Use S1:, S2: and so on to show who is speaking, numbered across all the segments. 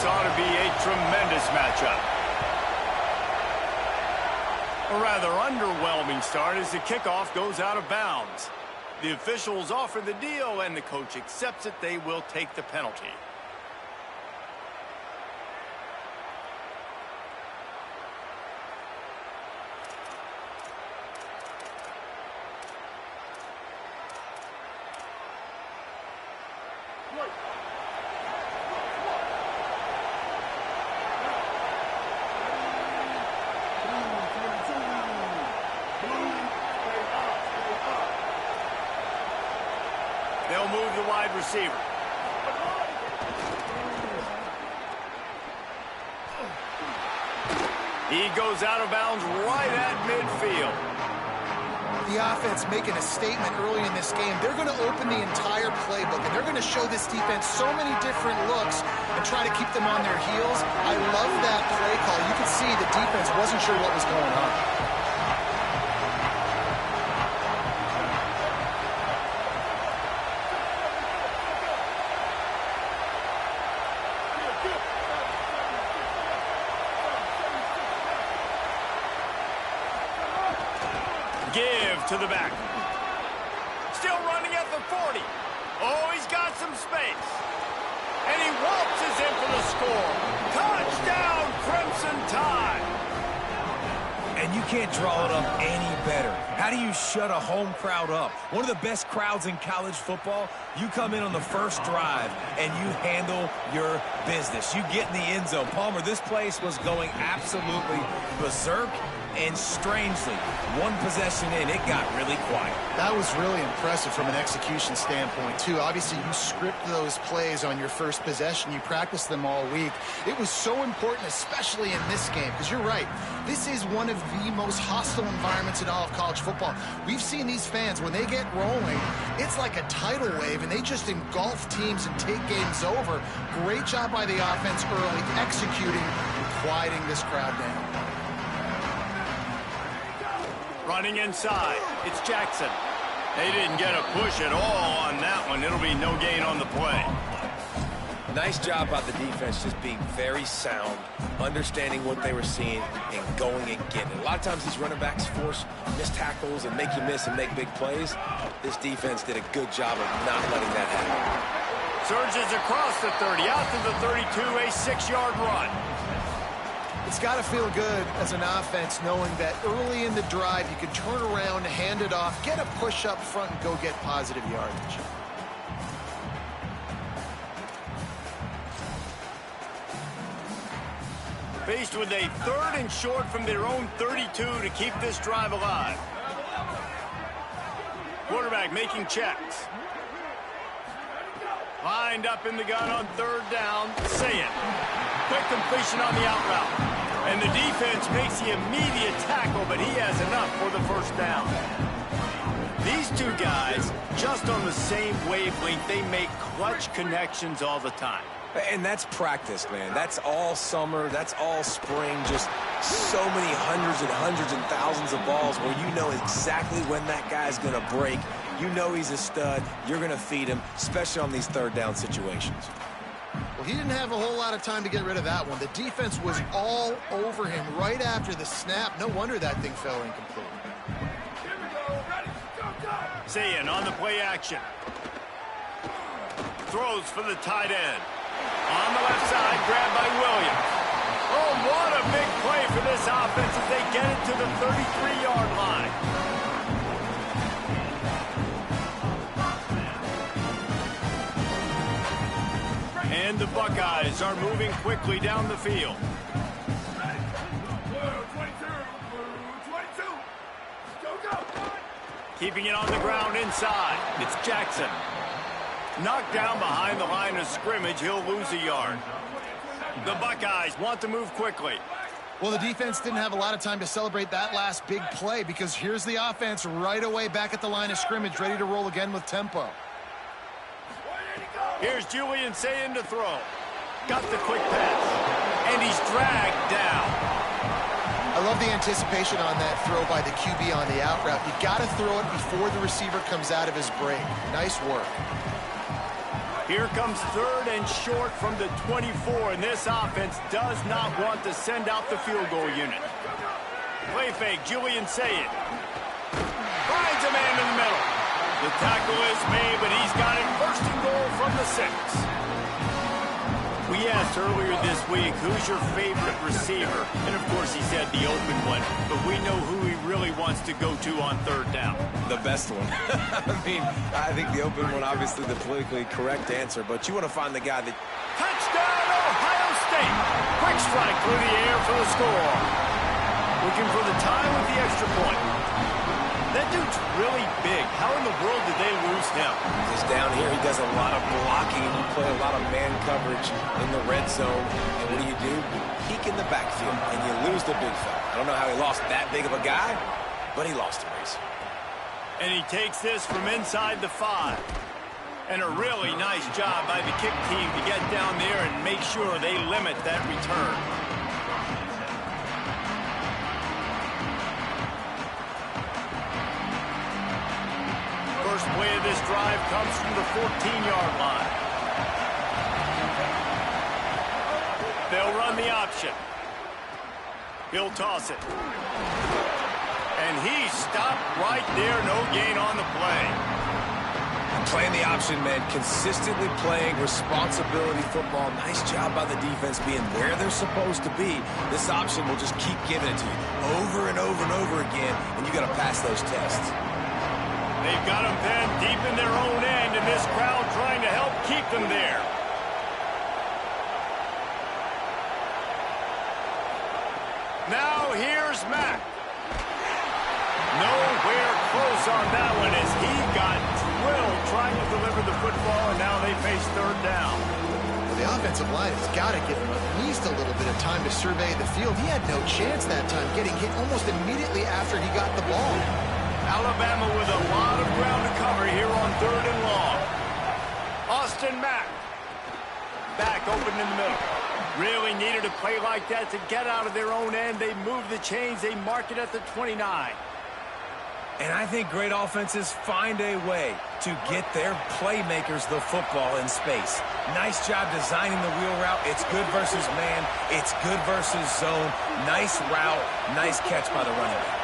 S1: This ought to be a tremendous matchup. A rather underwhelming start as the kickoff goes out of bounds. The officials offer the deal, and the coach accepts it. They will take the penalty. They'll move the wide receiver. He goes out of bounds right at midfield.
S2: The offense making a statement early in this game. They're going to open the entire playbook, and they're going to show this defense so many different looks and try to keep them on their heels. I love that play call. You can see the defense wasn't sure what was going on.
S1: Give to the back. Still running at the 40. Oh, he's got some space. And he waltzes in for the score. Touchdown, Crimson Tide.
S3: And you can't draw it up any better. How do you shut a home crowd up? One of the best crowds in college football. You come in on the first drive and you handle your business. You get in the end zone. Palmer, this place was going absolutely berserk. And strangely, one possession in, it got really quiet.
S2: That was really impressive from an execution standpoint, too. Obviously, you script those plays on your first possession. You practice them all week. It was so important, especially in this game, because you're right. This is one of the most hostile environments in all of college football. We've seen these fans, when they get rolling, it's like a tidal wave, and they just engulf teams and take games over. Great job by the offense early, executing and quieting this crowd down.
S1: Running inside, it's Jackson. They didn't get a push at all on that one. It'll be no gain on the play.
S3: Nice job by the defense, just being very sound, understanding what they were seeing, and going and getting it. A lot of times these running backs force missed tackles and make you miss and make big plays. This defense did a good job of not letting that happen.
S1: Surges across the 30, out to the 32, a 6-yard run.
S2: It's got to feel good as an offense knowing that early in the drive you can turn around, hand it off, get a push up front, and go get positive yardage.
S1: Faced with a 3rd and short from their own 32 to keep this drive alive. Quarterback making checks. Lined up in the gun on 3rd down. Say it. Quick completion on the out route. And the defense makes the immediate tackle, but he has enough for the 1st down. These two guys, just on the same wavelength, they make clutch connections all the time.
S3: And that's practice, man. That's all summer. That's all spring. Just so many hundreds and thousands of balls where you know exactly when that guy's going to break. You know he's a stud. You're going to feed him, especially on these 3rd down situations.
S2: Well, he didn't have a whole lot of time to get rid of that one. The defense was all over him right after the snap. No wonder that thing fell incomplete.
S1: Sayin on the play action. Throws for the tight end. On the left side, grabbed by Williams. Oh, what a big play for this offense as they get it to the 33-yard line. And the Buckeyes are moving quickly down the field. Keeping it on the ground inside. It's Jackson. Knocked down behind the line of scrimmage. He'll lose a yard. The Buckeyes want to move quickly.
S2: Well, the defense didn't have a lot of time to celebrate that last big play because here's the offense right away back at the line of scrimmage, ready to roll again with tempo.
S1: Here's Julian Sayin to throw. Got the quick pass. And he's dragged down.
S2: I love the anticipation on that throw by the QB on the out route. You got to throw it before the receiver comes out of his break. Nice work.
S1: Here comes 3rd and short from the 24, and this offense does not want to send out the field goal unit. Play fake, Julian Sayed. Finds a man in the middle. The tackle is made, but he's got it 1st and goal from the 6. We asked earlier this week, who's your favorite receiver? And of course he said the open one, but we know who he really wants to go to on 3rd down.
S3: The best one. I think the open one, obviously the politically correct answer, but you want to find the guy that...
S1: Touchdown, Ohio State! Quick strike through the air for the score. Looking for the tie with the extra point. That dude's really big. How in the world did they lose him?
S3: Just down here, he does a lot of blocking. You play a lot of man coverage in the red zone. And what do? You peek in the backfield, and you lose the big fella. I don't know how he lost that big of a guy, but he lost him, Reese.
S1: And he takes this from inside the 5. And a really nice job by the kick team to get down there and make sure they limit that return. First play of this drive comes from the 14-yard line. They'll run the option. He'll toss it. And he stopped right there. No gain on the play.
S3: Playing the option, man. Consistently playing responsibility football. Nice job by the defense being where they're supposed to be. This option will just keep giving it to you over and over and over again, and you got to pass those tests.
S1: They've got them pinned deep in their own end, and this crowd trying to help keep them there. Now here's Mack. Nowhere close on that one as he got drilled trying to deliver the football, and now they face 3rd down.
S2: Well, the offensive line has got to give him at least a little bit of time to survey the field. He had no chance that time, getting hit almost immediately after he got the ball.
S1: Alabama with a lot of ground to cover here on 3rd and long. Austin Mack. Back open in the middle. Really needed a play like that to get out of their own end. They move the chains. They mark it at the 29.
S3: And I think great offenses find a way to get their playmakers the football in space. Nice job designing the wheel route. It's good versus man. It's good versus zone. Nice route. Nice catch by the running back.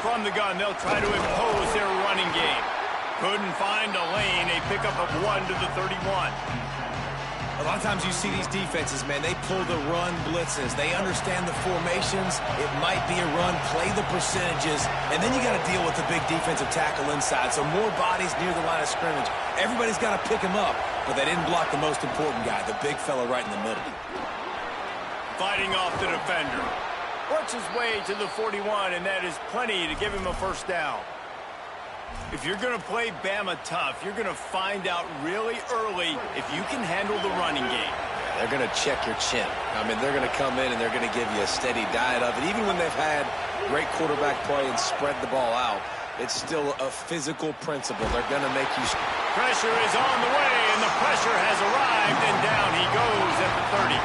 S1: From the gun, they'll try to impose their running game. Couldn't find a lane. A pickup of 1 to the 31.
S3: A lot of times you see these defenses, man, they pull the run blitzes. They understand the formations. It might be a run, play the percentages, and then you got to deal with the big defensive tackle inside. So more bodies near the line of scrimmage. Everybody's got to pick him up, but they didn't block the most important guy, the big fella right in the middle.
S1: Fighting off the defender. Works his way to the 41, and that is plenty to give him a 1st down. If you're going to play Bama tough, you're going to find out really early if you can handle the running game.
S3: They're going to check your chin. I mean, they're going to come in and they're going to give you a steady diet of it. Even when they've had great quarterback play and spread the ball out, it's still a physical principle. They're going to make you...
S1: Pressure is on the way, and the pressure has arrived, and down he goes at the 30.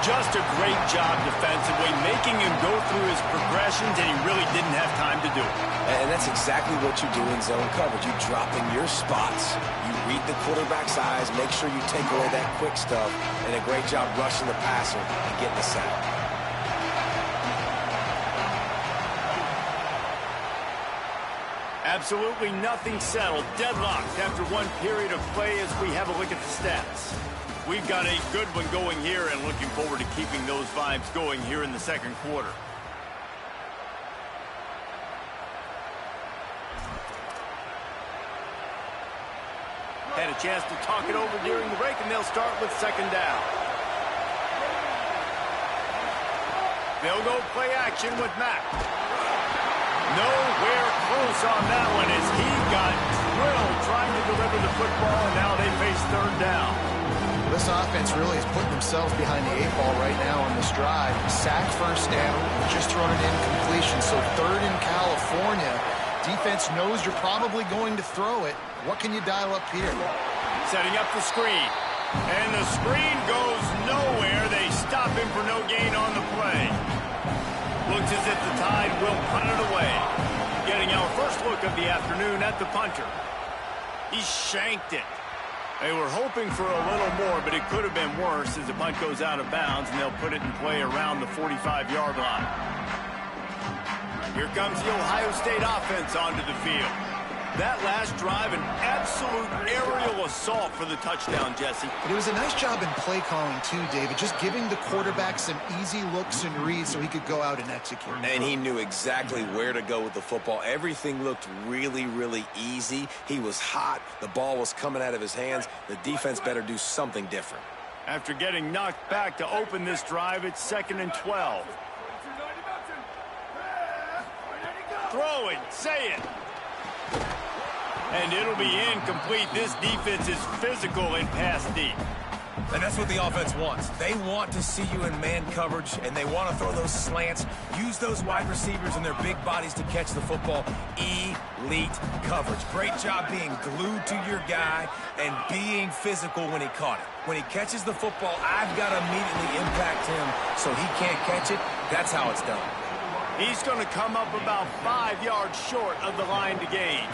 S1: Just a great job defensively, making him go through his progressions, and he really didn't have time to do it.
S3: And that's exactly what you do in zone coverage. You drop in your spots, you read the quarterback's eyes, make sure you take away that quick stuff, and a great job rushing the passer and getting the sack.
S1: Absolutely nothing settled. Deadlocked after one period of play as we have a look at the stats. We've got a good one going here and looking forward to keeping those vibes going here in the 2nd quarter. Had a chance to talk it over during the break, and they'll start with 2nd down. They'll go play action with Mack. Nowhere close on that one as he got drilled trying to deliver the football, and now they face 3rd down.
S2: This offense really is putting themselves behind the 8 ball right now on this drive. Sack 1st down, just thrown an incompletion. So 3rd in California. Defense knows you're probably going to throw it. What can you dial up here?
S1: Setting up the screen. And the screen goes nowhere. They stop him for no gain on the play. Looks as if the Tide will punt it away. Getting our first look of the afternoon at the punter. He shanked it. They were hoping for a little more, but it could have been worse as the punt goes out of bounds, and they'll put it in play around the 45-yard line. Here comes the Ohio State offense onto the field. That last drive, an absolute aerial assault for the touchdown, Jesse.
S2: But it was a nice job in play calling, too, David, just giving the quarterback some easy looks and reads so he could go out and execute.
S3: And he knew exactly where to go with the football. Everything looked really, really easy. He was hot. The ball was coming out of his hands. The defense better do something different.
S1: After getting knocked back to open this drive, it's 2nd and 12. Throwing, say it. And it'll be incomplete. This defense is physical and pass deep.
S3: And that's what the offense wants. They want to see you in man coverage, and they want to throw those slants, use those wide receivers and their big bodies to catch the football. Elite coverage. Great job being glued to your guy and being physical when he caught it. When he catches the football, I've got to immediately impact him so he can't catch it. That's how it's done.
S1: He's going to come up about 5 yards short of the line to gain.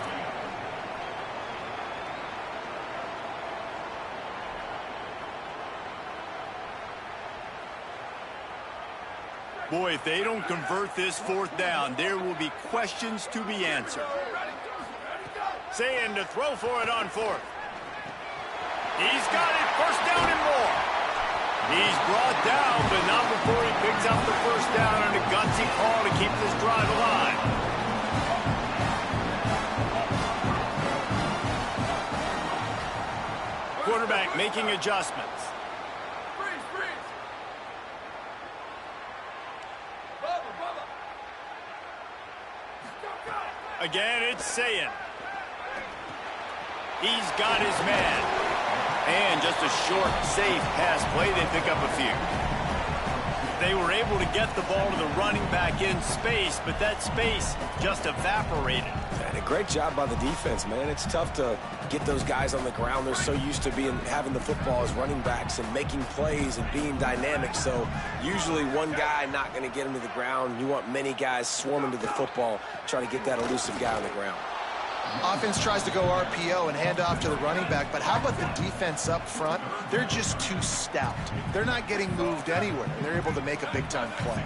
S1: Boy, if they don't convert this 4th down, there will be questions to be answered. Saying to throw for it on 4th. He's got it, 1st down and more. He's brought down, but not before he picks up the 1st down and a gutsy call to keep this drive alive. Quarterback making adjustments. Again, it's Sayin. He's got his man. And just a short, safe pass play. They pick up a few. They were able to get the ball to the running back in space, but that space just evaporated.
S4: And a great job by the defense, man. It's tough to get those guys on the ground. They're so used to having the football as running backs and making plays and being dynamic. So usually one guy not going to get him to the ground. You want many guys swarming to the football, trying to get that elusive guy on the ground.
S2: Offense tries to go RPO and hand off to the running back, but how about the defense up front? They're just too stout. They're not getting moved anywhere. They're able to make a big-time play.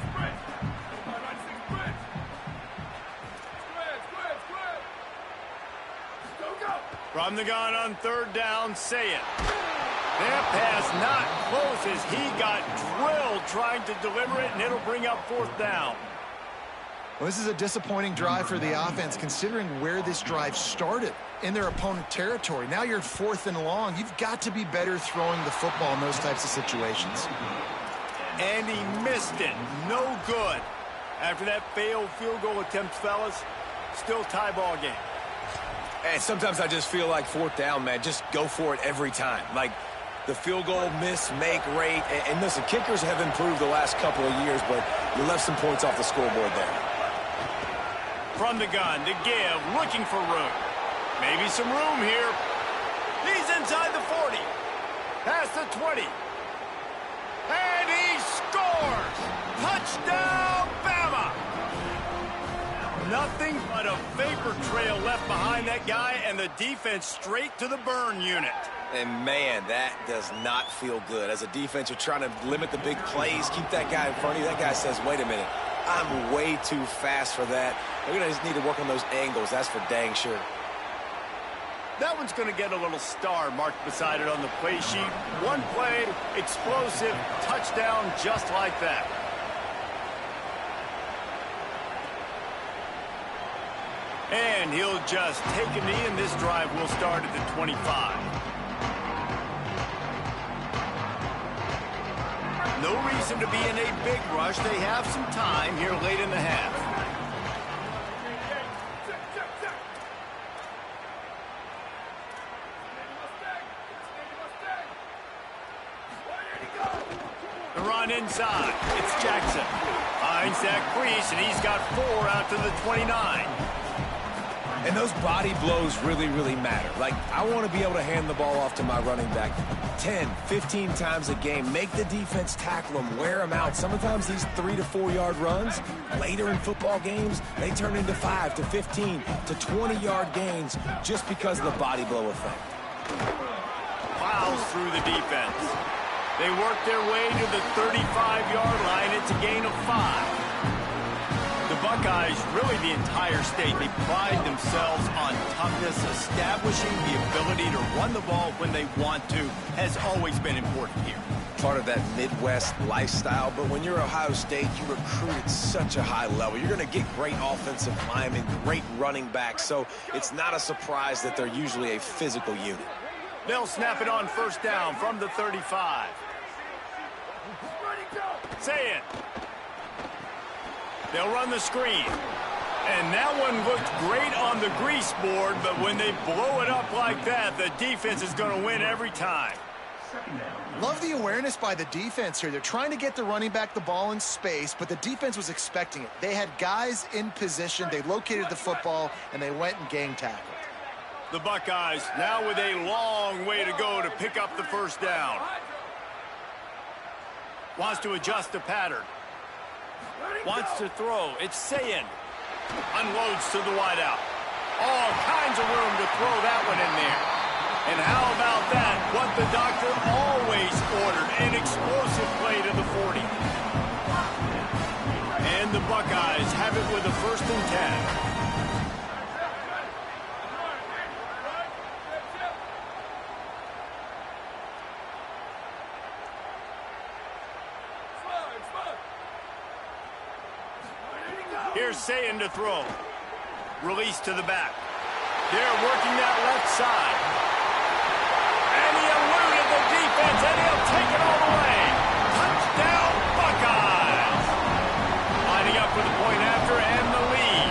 S1: From the gun on 3rd down, Sayin. That pass not close as he got drilled trying to deliver it, and it'll bring up 4th down.
S2: Well, this is a disappointing drive for the offense, considering where this drive started in their opponent territory. Now you're 4th and long. You've got to be better throwing the football in those types of situations.
S1: And he missed it. No good. After that failed field goal attempt, fellas, still tie ball game.
S3: And sometimes I just feel like 4th down, man, just go for it every time. Like the field goal miss, make rate. And listen, kickers have improved the last couple of years, but you left some points off the scoreboard there.
S1: From the gun to give, looking for room. Maybe some room here. He's inside the 40. Past the 20. And he scores! Touchdown, Bama! Nothing but a vapor trail left behind that guy, and the defense straight to the burn unit.
S4: And, man, that does not feel good. As a defense, you're trying to limit the big plays, keep that guy in front of you. That guy says, wait a minute, I'm way too fast for that. They're going to just need to work on those angles. That's for dang sure.
S1: That one's going to get a little star marked beside it on the play sheet. One play, explosive, touchdown just like that. And he'll just take a knee, and this drive will start at the 25. No reason to be in a big rush. They have some time here late in the half. The run inside. It's Jackson. Finds that crease, and he's got 4 out to the 29.
S3: And those body blows really, really matter. Like, I want to be able to hand the ball off to my running back 10, 15 times a game. Make the defense tackle them, wear them out. Sometimes these 3 to 4 yard runs, later in football games, they turn into 5 to 15 to 20-yard gains just because of the body blow effect.
S1: Plows through the defense. They work their way to the 35-yard line. It's a gain of 5. The Buckeyes, really the entire state, they pride themselves on toughness. Establishing the ability to run the ball when they want to has always been important here.
S4: Part of that Midwest lifestyle, but when you're Ohio State, you recruit at such a high level. You're going to get great offensive linemen, great running backs, so it's not a surprise that they're usually a physical unit.
S1: They'll snap it on first down from the 35. Say it. They'll run the screen. And that one looked great on the grease board, but when they blow it up like that, the defense is going to win every time.
S2: Love the awareness by the defense here. They're trying to get the running back the ball in space, but the defense was expecting it. They had guys in position. They located the football, and they went and gang tackled.
S1: The Buckeyes now with a long way to go to pick up the first down. Wants to adjust the pattern. Wants to throw. It's Sayin. Unloads to the wideout. All kinds of room to throw that one in there. And how about that? What the doctor always ordered. An explosive play to the 40. And the Buckeyes have it with a 1st and 10. Here's Sayin to throw. Release to the back. They're working that left side. And he eluded the defense, and he'll take it all the way. Touchdown, Buckeyes. Lining up for the point after and the lead.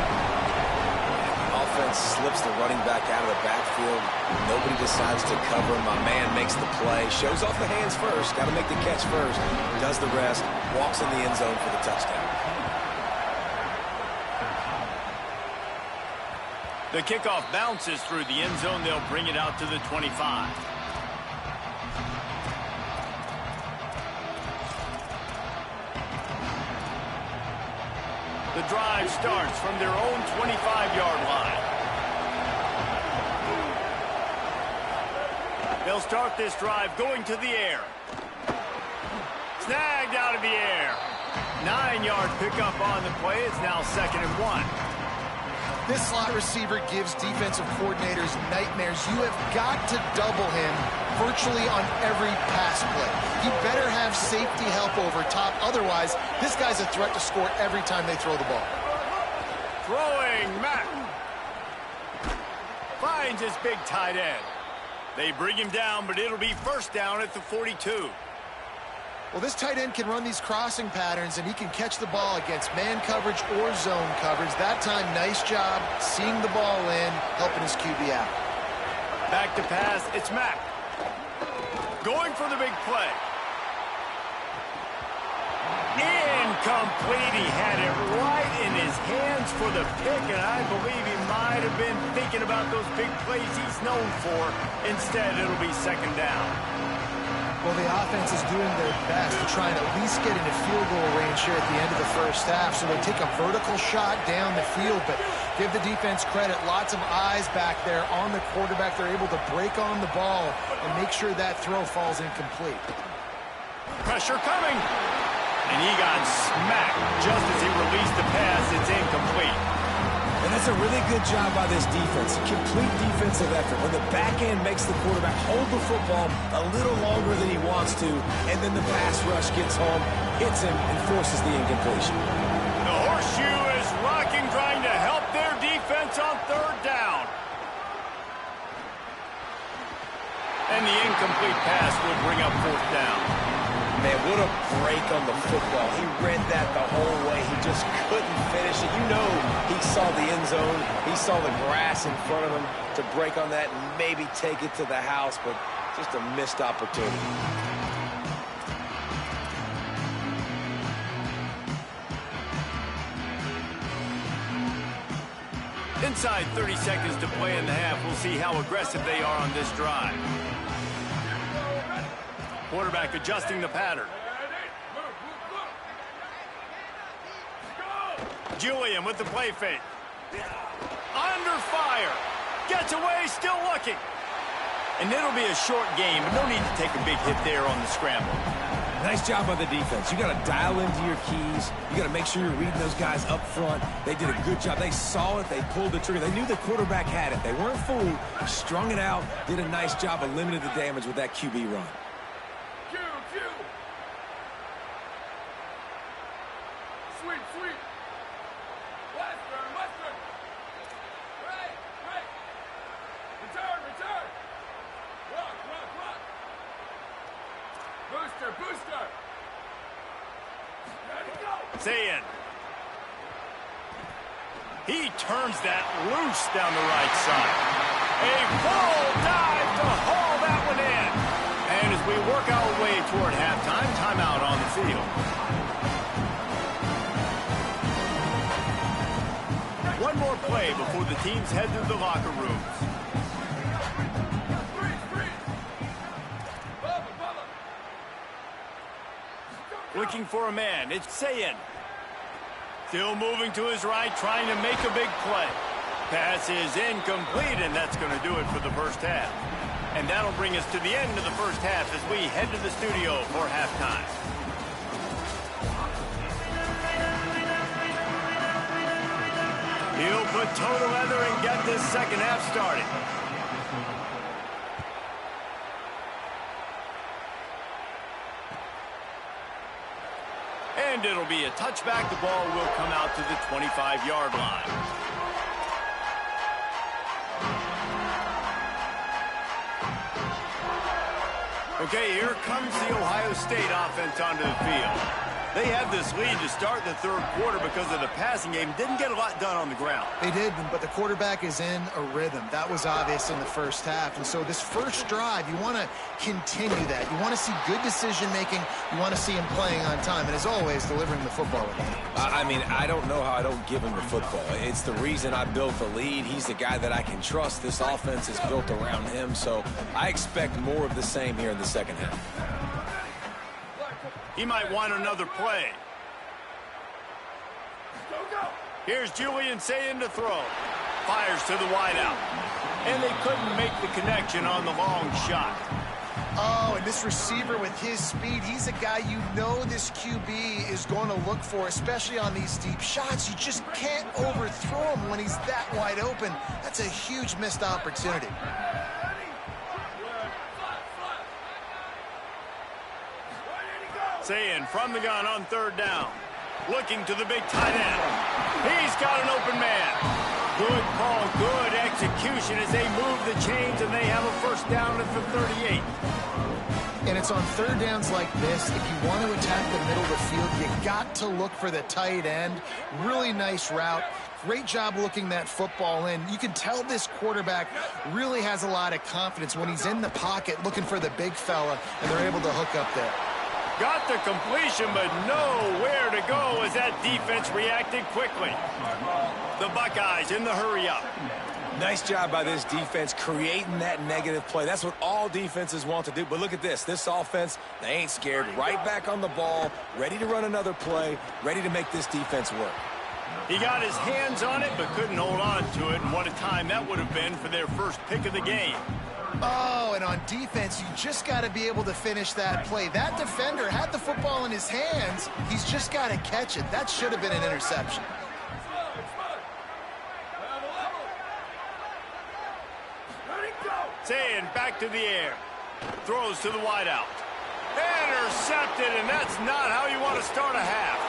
S4: Offense slips the running back out of the backfield. Nobody decides to cover. My man makes the play. Shows off the hands first. Got to make the catch first. Does the rest. Walks in the end zone for the touchdown.
S1: The kickoff bounces through the end zone. They'll bring it out to the 25. The drive starts from their own 25-yard line. They'll start this drive going to the air. Snagged out of the air. 9-yard pickup on the play. It's now 2nd and 1.
S2: This slot receiver gives defensive coordinators nightmares. You have got to double him virtually on every pass play. He better have safety help over top. Otherwise, this guy's a threat to score every time they throw the ball.
S1: Throwing, Mack. Finds his big tight end. They bring him down, but it'll be 1st down at the 42.
S2: Well, this tight end can run these crossing patterns, and he can catch the ball against man coverage or zone coverage. That time, nice job seeing the ball in, helping his QB out.
S1: Back to pass, it's Mack. Going for the big play. Incomplete. He had it right in his hands for the pick, and I believe he might have been thinking about those big plays he's known for. Instead, it'll be 2nd down.
S2: Well, the offense is doing their best to try and at least get into field goal range here at the end of the first half. So they'll take a vertical shot down the field, but give the defense credit. Lots of eyes back there on the quarterback. They're able to break on the ball and make sure that throw falls incomplete.
S1: Pressure coming. And he got smacked just as he released the pass. It's incomplete.
S3: And that's a really good job by this defense. Complete defensive effort. When the back end makes the quarterback hold the football a little longer than he wants to, and then the pass rush gets home, hits him, and forces the incompletion.
S1: The horseshoe is rocking, trying to help their defense on 3rd down. And the incomplete pass will bring up 4th down.
S4: Man, what a break on the football. He read that the whole way. He just couldn't finish it. You know he saw the end zone. He saw the grass in front of him to break on that and maybe take it to the house, but just a missed opportunity.
S1: Inside 30 seconds to play in the half. We'll see how aggressive they are on this drive. Quarterback adjusting the pattern. Julian with the play fake. Under fire. Gets away, still looking. And it'll be a short game, but no need to take a big hit there on the scramble.
S3: Nice job by the defense. You got to dial into your keys. You got to make sure you're reading those guys up front. They did a good job. They saw it. They pulled the trigger. They knew the quarterback had it. They weren't fooled. Strung it out. Did a nice job of limiting the damage with that QB run.
S1: Zayin. He turns that loose down the right side. A full dive to haul that one in. And as we work our way toward halftime, timeout on the field. One more play before the teams head to the locker rooms. Looking for a man. It's Zayin. Still moving to his right, trying to make a big play. Pass is incomplete, and that's going to do it for the first half. And that'll bring us to the end of the first half as we head to the studio for halftime. He'll put toe to leather and get this second half started. And it'll be a touchback. The ball will come out to the 25-yard line. Okay, here comes the Ohio State offense onto the field. They had this lead to start the third quarter because of the passing game. Didn't get a lot done on the ground.
S2: They did, but the quarterback is in a rhythm. That was obvious in the first half. And so this first drive, you want to continue that. You want to see good decision-making. You want to see him playing on time. And as always, delivering the football with him.
S4: I mean, I don't know how I don't give him the football. It's the reason I built the lead. He's the guy that I can trust. This offense is built around him. So I expect more of the same here in the second half.
S1: He might want another play. Here's Julian Zayin to throw. Fires to the wideout. And they couldn't make the connection on the long shot.
S2: Oh, and this receiver with his speed, he's a guy you know this QB is going to look for, especially on these deep shots. You just can't overthrow him when he's that wide open. That's a huge missed opportunity.
S1: Zayin from the gun on third down. Looking to the big tight end. He's got an open man. Good call, good execution as they move the chains and they have a first down at the 38.
S2: And it's on third downs like this. If you want to attack the middle of the field, you got to look for the tight end. Really nice route. Great job looking that football in. You can tell this quarterback really has a lot of confidence when he's in the pocket looking for the big fella, and they're able to hook up there.
S1: Got the completion, but nowhere to go as that defense reacted quickly. The Buckeyes in the hurry-up.
S4: Nice job by this defense creating that negative play. That's what all defenses want to do. But look at this. This offense, they ain't scared. Right back on the ball, ready to run another play, ready to make this defense work.
S1: He got his hands on it, but couldn't hold on to it. And what a time that would have been for their first pick of the game.
S2: Oh, and on defense, you just got to be able to finish that play. That defender had the football in his hands. He's just got to catch it. That should have been an interception.
S1: Zayin back to the air. Throws to the wideout. Intercepted, and that's not how you want to start a half.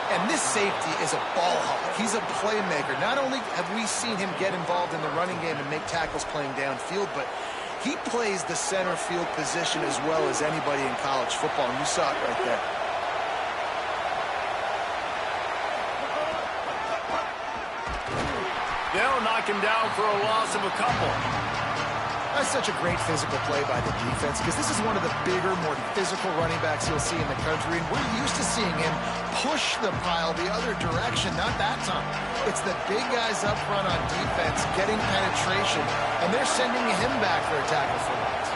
S2: And this safety is a ball hawk. He's a playmaker. Not only have we seen him get involved in the running game and make tackles playing downfield, but he plays the center field position as well as anybody in college football, and you saw it right there.
S1: They'll knock him down for a loss of a couple.
S2: That's such a great physical play by the defense because this is one of the bigger, more physical running backs you'll see in the country, and we're used to seeing him push the pile the other direction. Not that time. It's the big guys up front on defense getting penetration, and they're sending him back for a tackle for loss.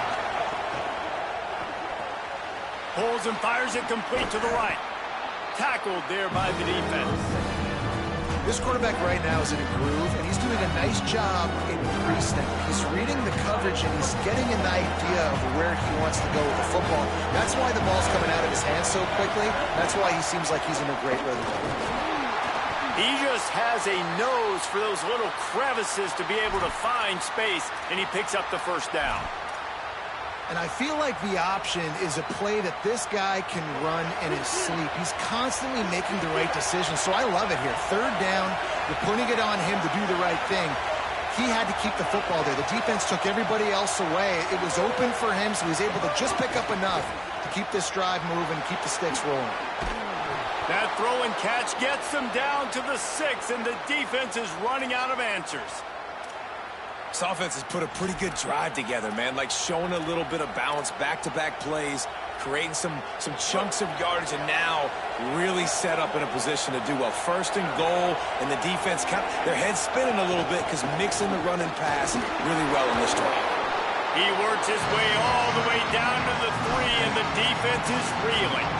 S1: Pulls and fires it complete to the right. Tackled there by the defense.
S2: This quarterback right now is in a groove, and he's doing a nice job in crease now. He's reading the coverage, and he's getting an idea of where he wants to go with the football. That's why the ball's coming out of his hands so quickly. That's why he seems like he's in a great rhythm.
S1: He just has a nose for those little crevices to be able to find space, and he picks up the first down.
S2: And I feel like the option is a play that this guy can run in his sleep. He's constantly making the right decision, so I love it here. Third down, you're putting it on him to do the right thing. He had to keep the football there. The defense took everybody else away. It was open for him, so he's able to just pick up enough to keep this drive moving, keep the sticks rolling.
S1: That throw and catch gets them down to the 6, and the defense is running out of answers.
S3: This offense has put a pretty good drive together, man, like showing a little bit of balance, back-to-back plays, creating some chunks of yardage, and now really set up in a position to do well. First and goal, and the defense, their heads spinning a little bit because mixing the run and pass really well in this drive.
S1: He works his way all the way down to the 3, and the defense is reeling.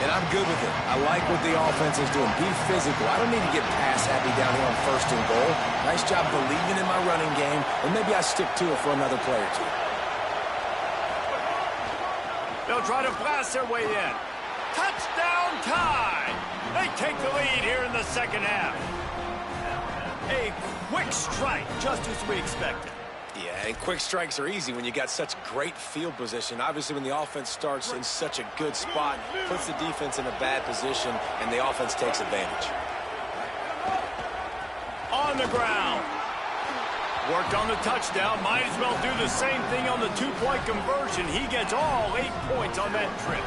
S3: And I'm good with it. I like what the offense is doing. Be physical. I don't need to get pass happy down here on first and goal. Nice job believing in my running game, and maybe I stick to it for another play or two.
S1: They'll try to blast their way in. Touchdown Tide! They take the lead here in the second half. A quick strike, just as we expected.
S4: Yeah, and quick strikes are easy when you got such great field position. Obviously, when the offense starts in such a good spot, puts the defense in a bad position, and the offense takes advantage.
S1: On the ground. Worked on the touchdown. Might as well do the same thing on the two-point conversion. He gets all 8 points on that trip.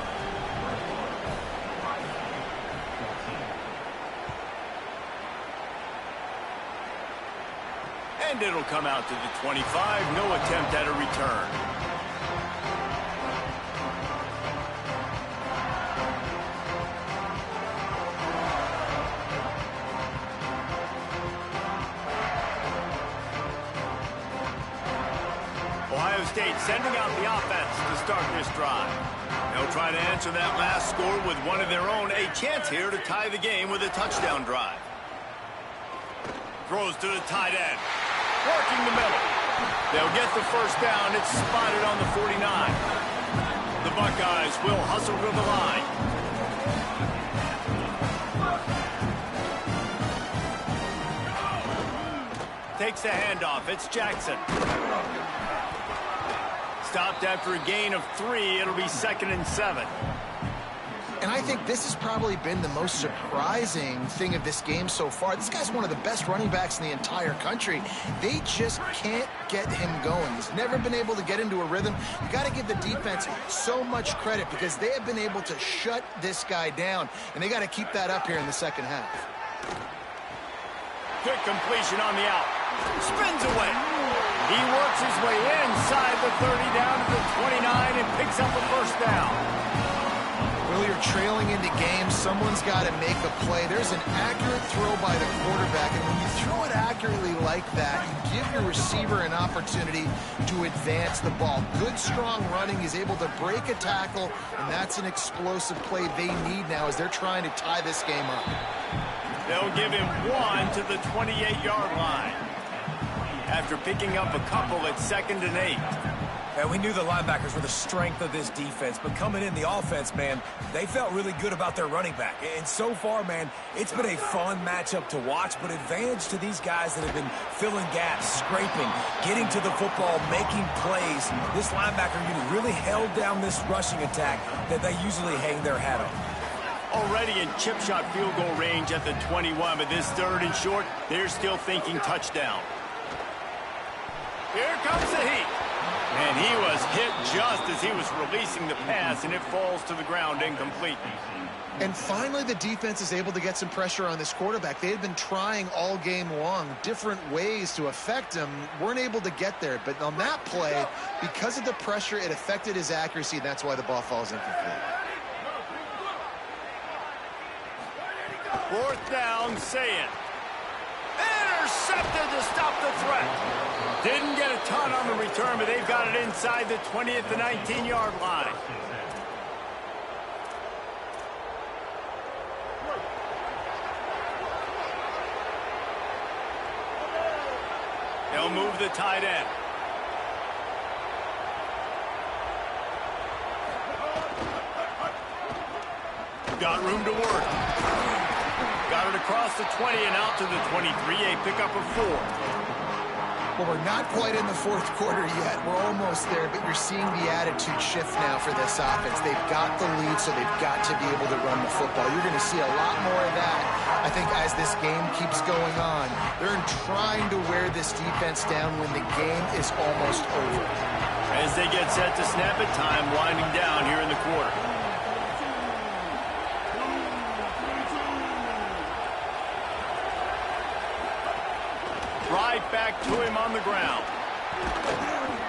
S1: And it'll come out to the 25. No attempt at a return. Ohio State sending out the offense to start this drive. They'll try to answer that last score with one of their own. A chance here to tie the game with a touchdown drive. Throws to the tight end. Working the middle. They'll get the first down. It's spotted on the 49. The Buckeyes will hustle to the line. Takes the handoff. It's Jackson. Stopped after a gain of 3. It'll be 2nd and 7.
S2: And I think this has probably been the most surprising thing of this game so far. This guy's one of the best running backs in the entire country. They just can't get him going. He's never been able to get into a rhythm. You got to give the defense so much credit because they have been able to shut this guy down, and they got to keep that up here in the second half.
S1: Quick completion on the out. Spins away. He works his way inside the 30 down to the 29 and picks up a first down.
S2: Well, you're trailing into games. Someone's got to make a play. There's an accurate throw by the quarterback, and when you throw it accurately like that, you give your receiver an opportunity to advance the ball. Good, strong running. He's able to break a tackle, and that's an explosive play they need now as they're trying to tie this game up.
S1: They'll give him 1 to the 28-yard line. After picking up a couple at 2nd and 8.
S3: And we knew the linebackers were the strength of this defense, but coming in the offense, man, they felt really good about their running back. And so far, man, it's been a fun matchup to watch, but advantage to these guys that have been filling gaps, scraping, getting to the football, making plays. This linebacker unit really held down this rushing attack that they usually hang their hat on.
S1: Already in chip shot field goal range at the 21, but this 3rd and short, they're still thinking touchdown. Here comes the heat. And he was hit just as he was releasing the pass, and it falls to the ground incomplete.
S2: And finally, the defense is able to get some pressure on this quarterback. They had been trying all game long different ways to affect him, weren't able to get there. But on that play, because of the pressure, it affected his accuracy, and that's why the ball falls incomplete.
S1: Fourth down, say it. Intercepted to stop the threat. Didn't get a ton on the return, but they've got it inside the 20 at the 19-yard line. They'll move the tight end. Got room to work. Got it across the 20 and out to the 23, a pickup of 4.
S2: Well, we're not quite in the fourth quarter yet. We're almost there, but you're seeing the attitude shift now for this offense. They've got the lead, so they've got to be able to run the football. You're going to see a lot more of that, I think, as this game keeps going on. They're trying to wear this defense down when the game is almost over.
S1: As they get set to snap it, time winding down here in the quarter. Right back to him on the ground.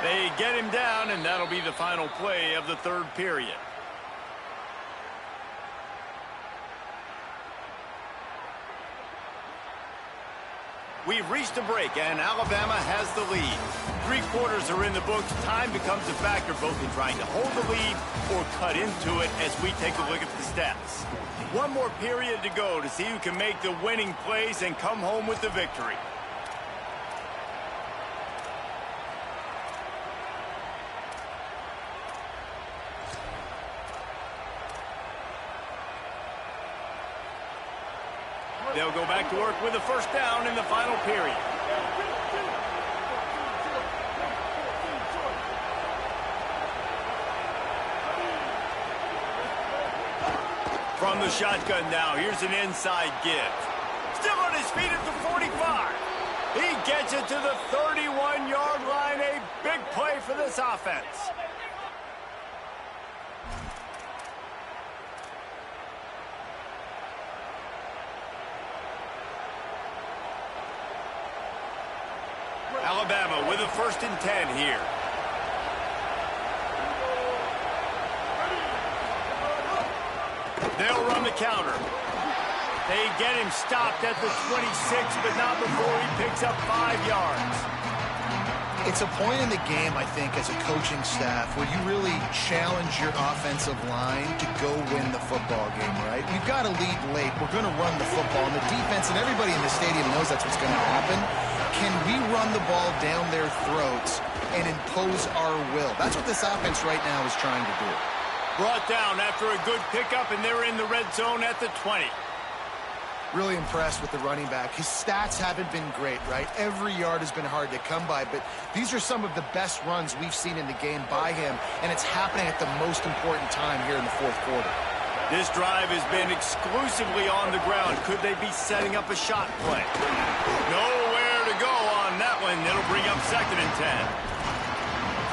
S1: They get him down, and that'll be the final play of the third period. We've reached a break, and Alabama has the lead. 3 quarters are in the books. Time becomes a factor both in trying to hold the lead or cut into it as we take a look at the stats. One more period to go to see who can make the winning plays and come home with the victory. They'll go back to work with a first down in the final period. From the shotgun now, here's an inside give. Still on his feet at the 45. He gets it to the 31-yard line. A big play for this offense. Alabama with a 1st and 10 here. They'll run the counter. They get him stopped at the 26, but not before he picks up 5 yards.
S2: It's a point in the game, I think, as a coaching staff where you really challenge your offensive line to go win the football game, right? We've got to lead late. We're going to run the football. And the defense and everybody in the stadium knows that's what's going to happen. Can we run the ball down their throats and impose our will? That's what this offense right now is trying to do.
S1: Brought down after a good pickup, and they're in the red zone at the 20.
S2: Really impressed with the running back. His stats haven't been great, right? Every yard has been hard to come by, but these are some of the best runs we've seen in the game by him, and it's happening at the most important time here in the fourth quarter.
S1: This drive has been exclusively on the ground. Could they be setting up a shot play? Nowhere to go on that one. It'll bring up 2nd and 10.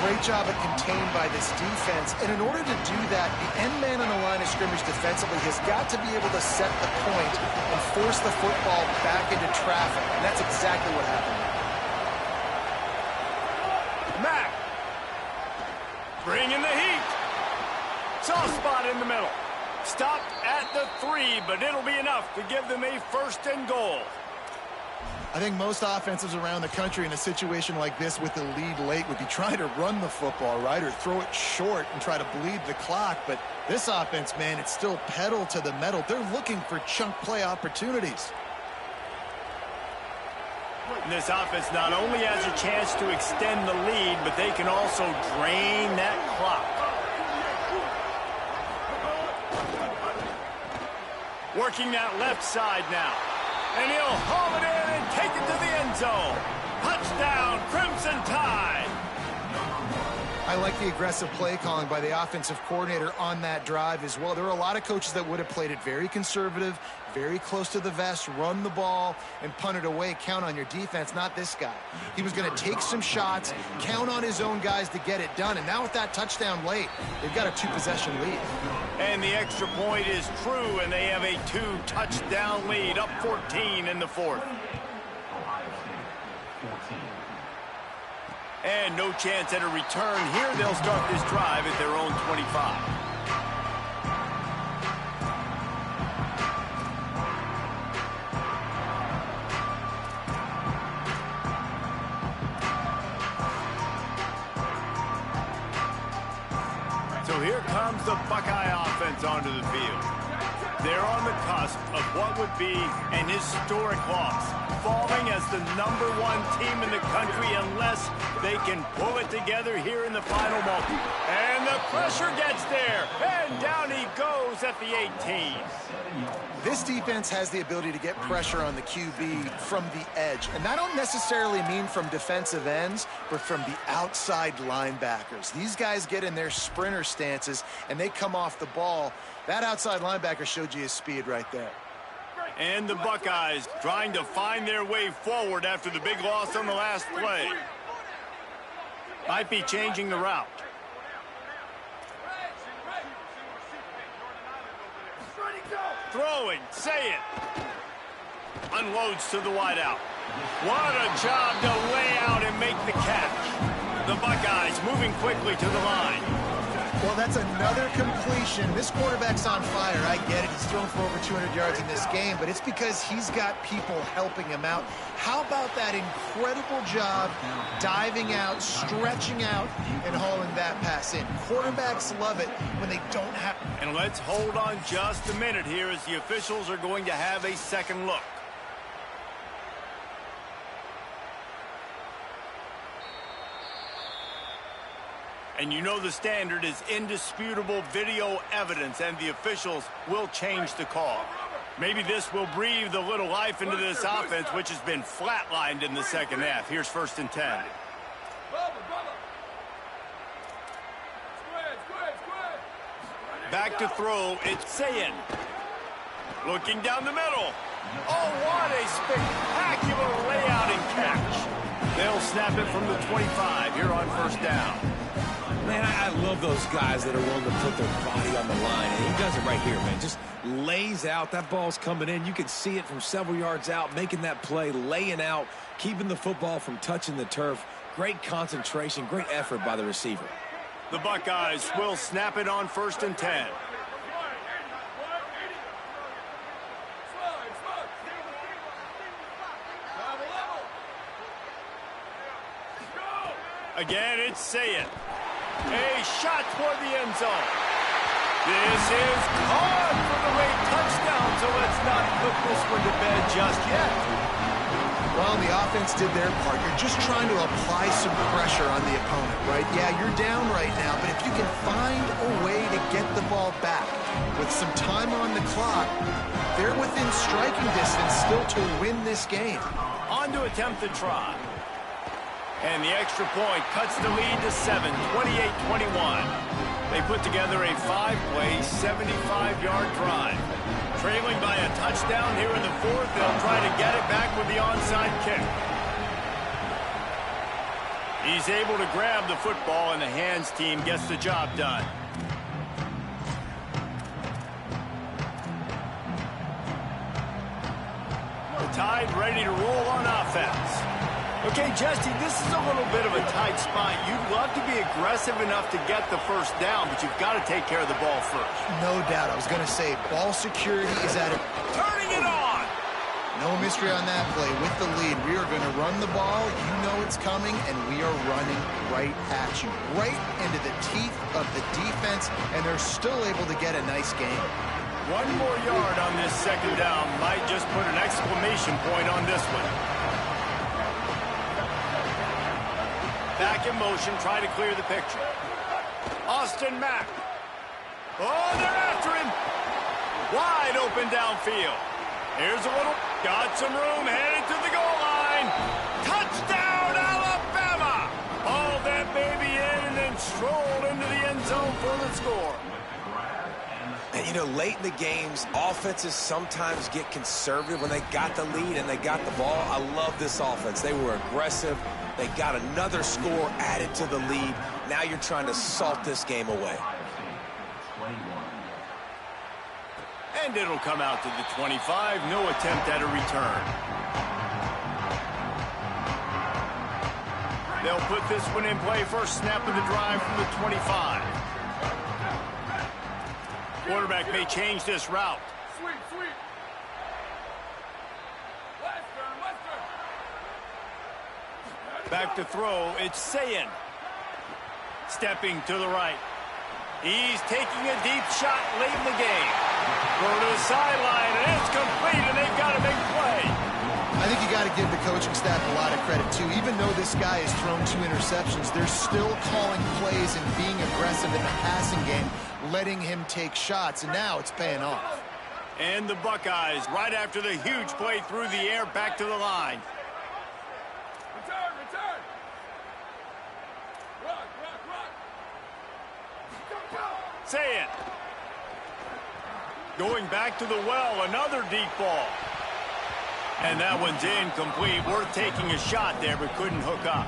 S2: Great job at contained by this defense. And in order to do that, the end man on the line of scrimmage defensively has got to be able to set the point and force the football back into traffic. And that's exactly what happened.
S1: Mack. Bringing the heat. Soft spot in the middle. Stopped at the 3, but it'll be enough to give them a 1st and goal.
S2: I think most offenses around the country in a situation like this with the lead late would be trying to run the football, right, or throw it short and try to bleed the clock. But this offense, man, it's still pedal to the metal. They're looking for chunk play opportunities.
S1: And this offense not only has a chance to extend the lead, but they can also drain that clock. Working that left side now. And he'll haul it in and take it to the end zone. Touchdown, Crimson Tide.
S2: I I like the aggressive play calling by the offensive coordinator on that drive as well. There were a lot of coaches that would have played it very conservative, very close to the vest, run the ball, and punt it away. Count on your defense, not this guy. He was going to take some shots, count on his own guys to get it done. And now with that touchdown late, they've got a 2-possession lead.
S1: And the extra point is true, and they have a 2-touchdown lead, up 14 in the fourth. And no chance at a return here. They'll start this drive at their own 25. So here comes the Buckeye offense onto the field. They're on the cusp of what would be an historic loss, falling as the #1 team in the country unless they can pull it together here in the final moment. And the pressure gets there, and down he goes at the 18.
S2: This defense has the ability to get pressure on the QB from the edge. And that don't necessarily mean from defensive ends, but from the outside linebackers. These guys get in their sprinter stances, and they come off the ball. That outside linebacker showed you his speed right there.
S1: And the Buckeyes trying to find their way forward after the big loss on the last play. Might be changing the route. Throwing, say it. Unloads to the wideout. What a job to lay out and make the catch. The Buckeyes moving quickly to the line.
S2: Well, that's another completion. This quarterback's on fire. I get it. He's thrown for over 200 yards in this game, but it's because he's got people helping him out. How about that incredible job diving out, stretching out, and hauling that pass in? Quarterbacks love it when they don't have...
S1: And let's hold on just a minute here as the officials are going to have a second look. And you know the standard is indisputable video evidence, and the officials will change the call. Maybe this will breathe a little life into this offense, which has been flatlined in the second half. Here's 1st and 10. Back to throw, it's Sayin. Looking down the middle. Oh, what a spectacular layout and catch. They'll snap it from the 25 here on 1st down.
S3: Man, I love those guys that are willing to put their body on the line. And he does it right here, man. Just lays out. That ball's coming in. You can see it from several yards out, making that play, laying out, keeping the football from touching the turf. Great concentration, great effort by the receiver.
S1: The Buckeyes will snap it on 1st and 10. Again, it's Sayin. A shot toward the end zone. This is caught for the late touchdown, so let's not put this one to bed just yet.
S2: Well, the offense did their part. You're just trying to apply some pressure on the opponent, right? Yeah, you're down right now, but if you can find a way to get the ball back with some time on the clock, they're within striking distance still to win this game.
S1: On to attempt the try. And the extra point cuts the lead to 7, 28-21. They put together a 5-play, 75-yard drive. Trailing by a touchdown here in the fourth, they'll try to get it back with the onside kick. He's able to grab the football, and the hands team gets the job done. The Tide ready to roll on offense. Okay, Jesse, this is a little bit of a tight spot. You'd love to be aggressive enough to get the first down, but you've got to take care of the ball first.
S2: No doubt. I was going to say, ball security is at a...
S1: Turning it on!
S2: No mystery on that play. With the lead, we are going to run the ball. You know it's coming, and we are running right at you. Right into the teeth of the defense, and they're still able to get a nice game.
S1: One more yard on this second down might just put an exclamation point on this one. Back in motion, try to clear the picture. Austin Mack. Oh, they're after him. Wide open downfield. Here's a little, got some room, headed to the goal line. Touchdown, Alabama. Haul that baby in and then stroll red zone for the score.
S4: And, you know, late in the games, offenses sometimes get conservative when they got the lead and they got the ball. I love this offense. They were aggressive. They got another score added to the lead. Now you're trying to salt this game away.
S1: And it'll come out to the 25. No attempt at a return. They'll put this one in play. First snap of the drive from the 25. Quarterback may change this route.
S5: Sweep. Western.
S1: Back to throw. It's Sayin. Stepping to the right. He's taking a deep shot late in the game. Go to the sideline, and it's complete, and they've got a big play.
S2: I think you got to give the coaching staff a lot of credit, too. Even though this guy has thrown 2 interceptions, they're still calling plays and being aggressive in the passing game, letting him take shots, and now it's paying off.
S1: And the Buckeyes, right after the huge play through the air, back to the line.
S5: Return. Run.
S1: Say it. Going back to the well, another deep ball. And that one's incomplete. Worth taking a shot there, but couldn't hook up.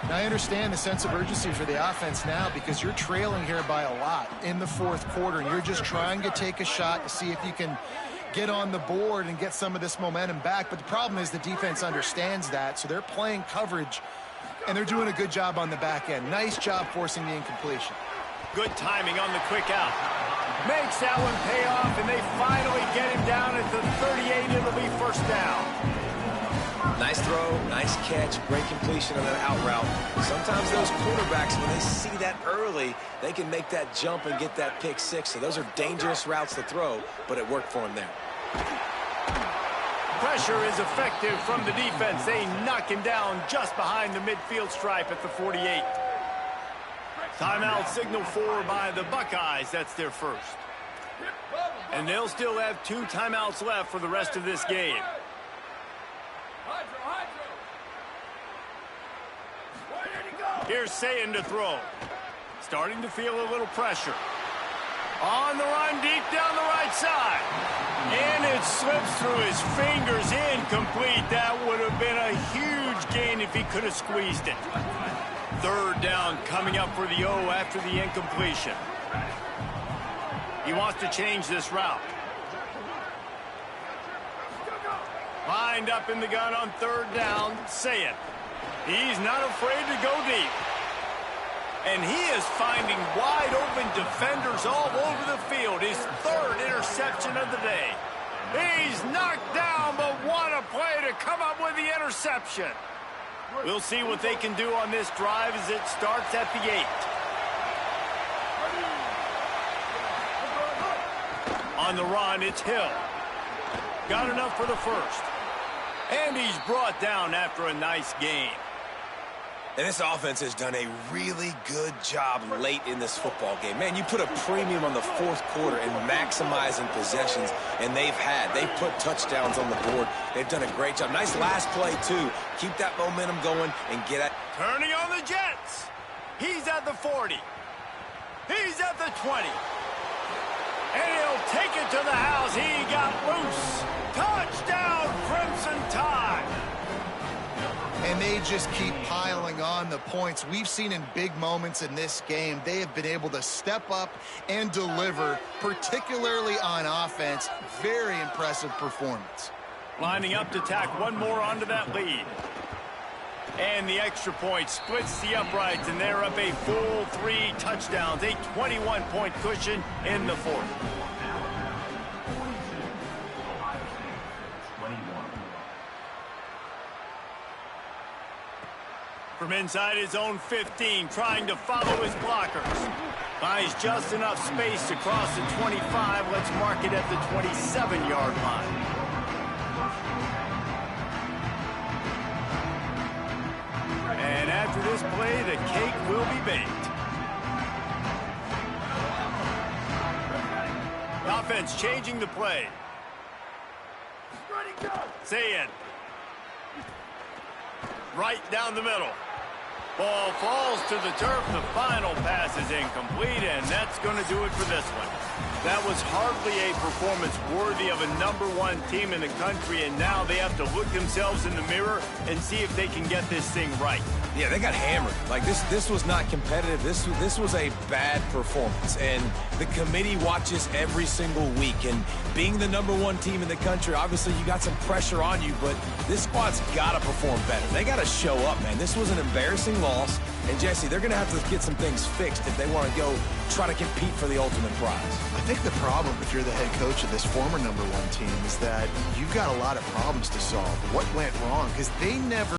S2: Now, I understand the sense of urgency for the offense now because you're trailing here by a lot in the 4th quarter, and you're just trying to take a shot to see if you can get on the board and get some of this momentum back. But the problem is the defense understands that, so they're playing coverage, and they're doing a good job on the back end. Nice job forcing the incompletion.
S1: Good timing on the quick out. Makes that one pay off, and they finally get him down at the 38. It'll be first down.
S4: Nice throw, nice catch, great completion on that out route. Sometimes those quarterbacks, when they see that early, they can make that jump and get that pick 6. So those are dangerous routes to throw, but it worked for him there.
S1: Pressure is effective from the defense. They knock him down just behind the midfield stripe at the 48. Timeout signal for by the Buckeyes. That's their first. And they'll still have 2 timeouts left for the rest of this game. Here's Sayin to throw. Starting to feel a little pressure. On the run, deep down the right side. And it slips through his fingers. Incomplete. That would have been a huge gain if he could have squeezed it. 3rd down coming up for the O after the incompletion. He wants to change this route. Lined up in the gun on 3rd down. Sayin. He's not afraid to go deep. And he is finding wide open defenders all over the field. His 3rd interception of the day. He's knocked down, but what a play to come up with the interception. We'll see what they can do on this drive as it starts at the 8. On the run, it's Hill. Got enough for the first. And he's brought down after a nice game.
S4: And this offense has done a really good job late in this football game. Man, you put a premium on the 4th quarter and maximizing possessions, and they've put touchdowns on the board. They've done a great job. Nice last play, too. Keep that momentum going and get at...
S1: Turning on the Jets. He's at the 40. He's at the 20. And he'll take it to the house. He got loose. Touchdown, Crimson Tide.
S2: And they just keep piling on the points. We've seen in big moments in this game, they have been able to step up and deliver, particularly on offense. Very impressive performance.
S1: Lining up to tack one more onto that lead. And the extra point splits the uprights, and they're up a full 3 touchdowns, a 21-point cushion in the 4th. From inside his own 15, trying to follow his blockers. Buys just enough space to cross the 25. Let's mark it at the 27-yard line. And after this play, the cake will be baked. Offense changing the play. Sayin. Right down the middle. Ball falls to the turf. The final pass is incomplete, and that's going to do it for this one. That was hardly a performance worthy of a #1 team in the country, and now they have to look themselves in the mirror and see if they can get this thing right.
S3: Yeah, they got hammered. Like, this was not competitive. This was a bad performance, and the committee watches every single week. And being the #1 team in the country, obviously you got some pressure on you, but this squad's got to perform better. They got to show up, man. This was an embarrassing loss, and Jesse, they're going to have to get some things fixed if they want to go try to compete for the ultimate prize.
S2: I think the problem, if you're the head coach of this former #1 team, is that you've got a lot of problems to solve. What went wrong? Because they never